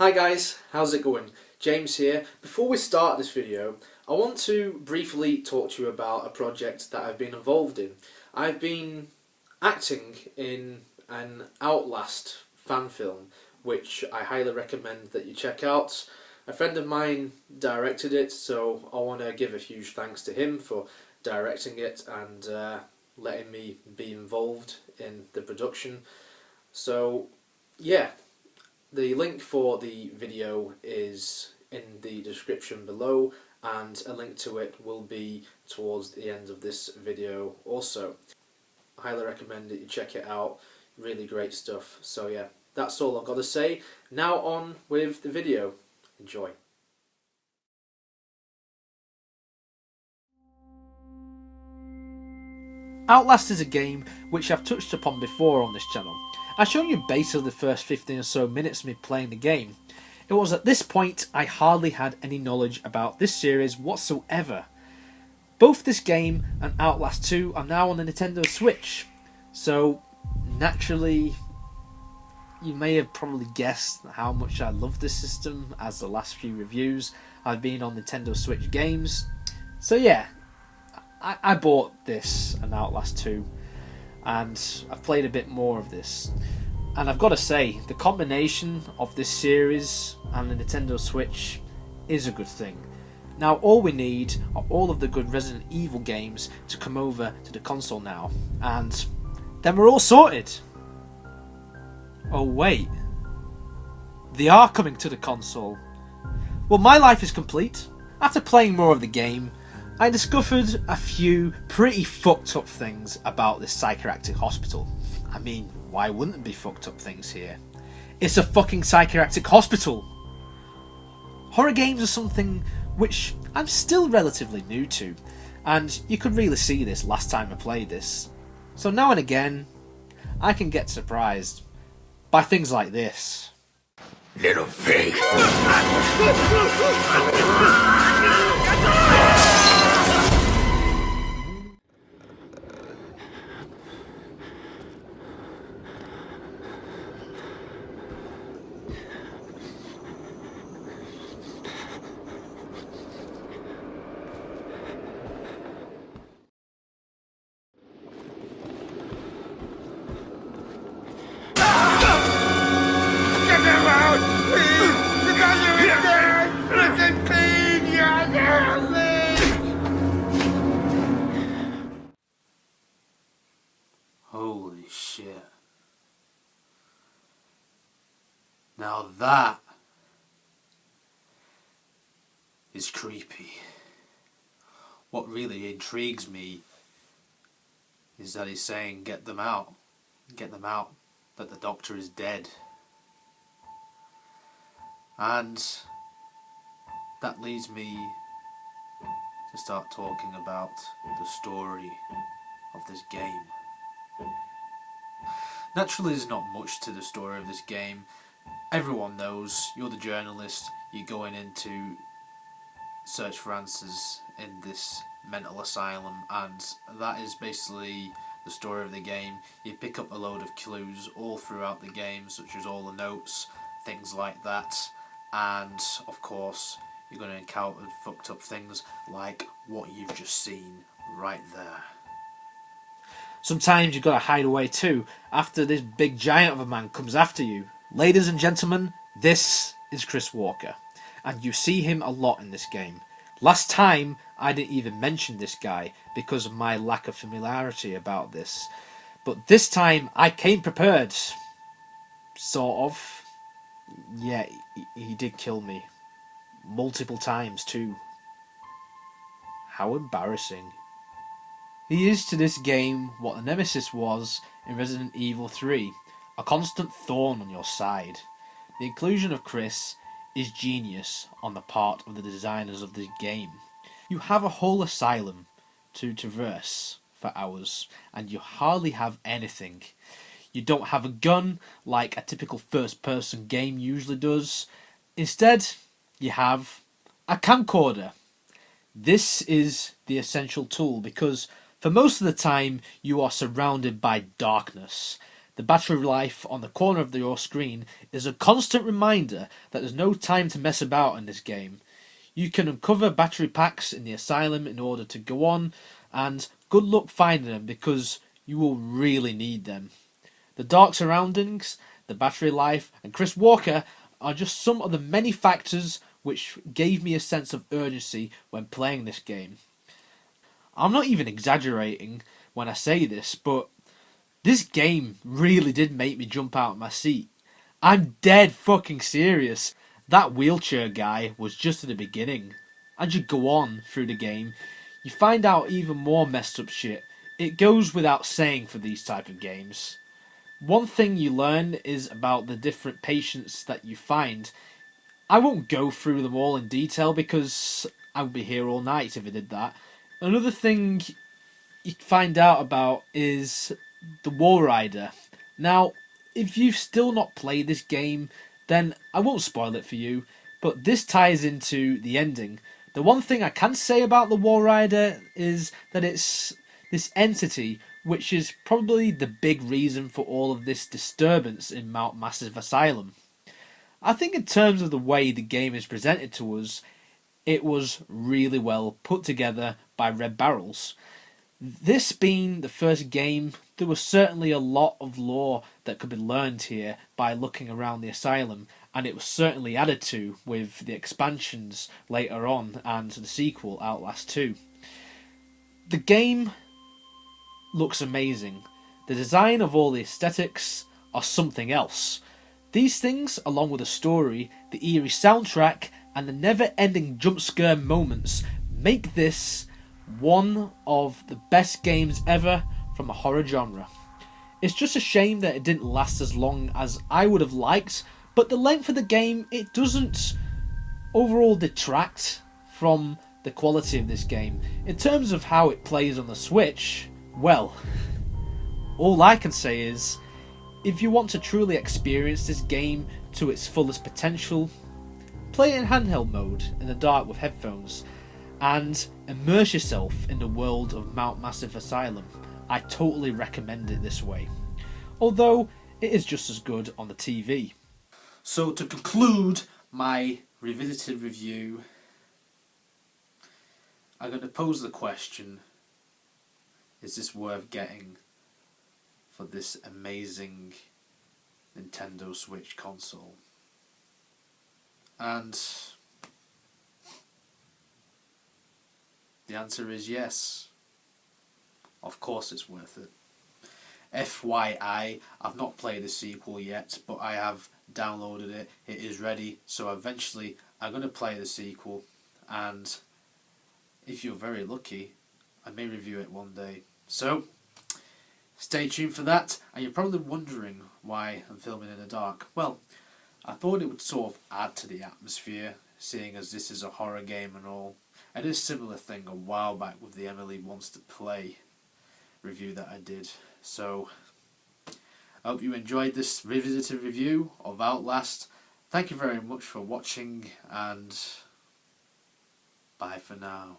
Hi guys, how's it going? James here. Before we start this video, I want to briefly talk to you about a project that I've been involved in. I've been acting in an Outlast fan film, which I highly recommend that you check out. A friend of mine directed it, so I want to give a huge thanks to him for directing it and letting me be involved in the production. So, yeah. The link for the video is in the description below, and a link to it will be towards the end of this video also. I highly recommend that you check it out, really great stuff. So yeah, that's all I've got to say. Now on with the video. Enjoy. Outlast is a game which I've touched upon before on this channel. I've shown you basically the first 15 or so minutes of me playing the game. It was at this point I hardly had any knowledge about this series whatsoever. Both this game and Outlast 2 are now on the Nintendo Switch, so naturally you may have probably guessed how much I love this system, as the last few reviews I've been on Nintendo Switch games. So yeah, I bought this and Outlast 2, and I've played a bit more of this, and I've got to say the combination of this series and the Nintendo Switch is a good thing. Now all we need are all of the good Resident Evil games to come over to the console now, and then we're all sorted. Oh wait, they are coming to the console. Well, my life is complete. After playing more of the game, I discovered a few pretty fucked up things about this psychiatric hospital. I mean, why wouldn't there be fucked up things here? It's a fucking psychiatric hospital! Horror games are something which I'm still relatively new to, and you could really see this last time I played this. So now and again, I can get surprised by things like this. Little pig. Holy shit. Now that is creepy. What really intrigues me is that he's saying get them out, that the doctor is dead. And that leads me to start talking about the story of this game. Naturally, there's not much to the story of this game. Everyone knows you're the journalist, you're going in to search for answers in this mental asylum, and that is basically the story of the game. You pick up a load of clues all throughout the game, such as all the notes, things like that, and of course you're going to encounter fucked up things like what you've just seen right there. Sometimes you've got to hide away too, after this big giant of a man comes after you. Ladies and gentlemen, this is Chris Walker, and you see him a lot in this game. Last time I didn't even mention this guy because of my lack of familiarity about this, but this time I came prepared. Sort of. Yeah, he did kill me. Multiple times too. How embarrassing. He is to this game what the Nemesis was in Resident Evil 3, a constant thorn on your side. The inclusion of Chris is genius on the part of the designers of this game. You have a whole asylum to traverse for hours, and you hardly have anything. You don't have a gun like a typical first-person game usually does. Instead, you have a camcorder. This is the essential tool because for most of the time you are surrounded by darkness. The battery life on the corner of your screen is a constant reminder that there's no time to mess about in this game. You can uncover battery packs in the asylum in order to go on, and good luck finding them because you will really need them. The dark surroundings, the battery life, and Chris Walker are just some of the many factors which gave me a sense of urgency when playing this game. I'm not even exaggerating when I say this, but this game really did make me jump out of my seat. I'm dead fucking serious. That wheelchair guy was just at the beginning. As you go on through the game, you find out even more messed up shit. It goes without saying for these type of games. One thing you learn is about the different patients that you find. I won't go through them all in detail because I would be here all night if I did that. Another thing you find out about is the Walrider. Now, if you've still not played this game, then I won't spoil it for you, but this ties into the ending. The one thing I can say about the Walrider is that it's this entity which is probably the big reason for all of this disturbance in Mount Massive Asylum. I think in terms of the way the game is presented to us, it was really well put together by Red Barrels. This being the first game, there was certainly a lot of lore that could be learned here by looking around the asylum, and it was certainly added to with the expansions later on and the sequel, Outlast 2. The game looks amazing. The design of all the aesthetics are something else. These things, along with the story, the eerie soundtrack, and the never-ending jump scare moments, make this one of the best games ever from a horror genre. It's just a shame that it didn't last as long as I would have liked, but the length of the game, it doesn't overall detract from the quality of this game. In terms of how it plays on the Switch, well, all I can say is, if you want to truly experience this game to its fullest potential, play it in handheld mode in the dark with headphones, and immerse yourself in the world of Mount Massive Asylum. I totally recommend it this way, although it is just as good on the TV. So to conclude my revisited review, I'm going to pose the question, is this worth getting for this amazing Nintendo Switch console? And the answer is yes. Of course it's worth it. FYI, I've not played the sequel yet, but I have downloaded it. It is ready, so eventually I'm going to play the sequel, and if you're very lucky, I may review it one day. So, stay tuned for that, and you're probably wondering why I'm filming in the dark. Well, I thought it would sort of add to the atmosphere, seeing as this is a horror game and all. I did a similar thing a while back with the Emily Wants to Play review that I did. So, I hope you enjoyed this revisited review of Outlast. Thank you very much for watching, and bye for now.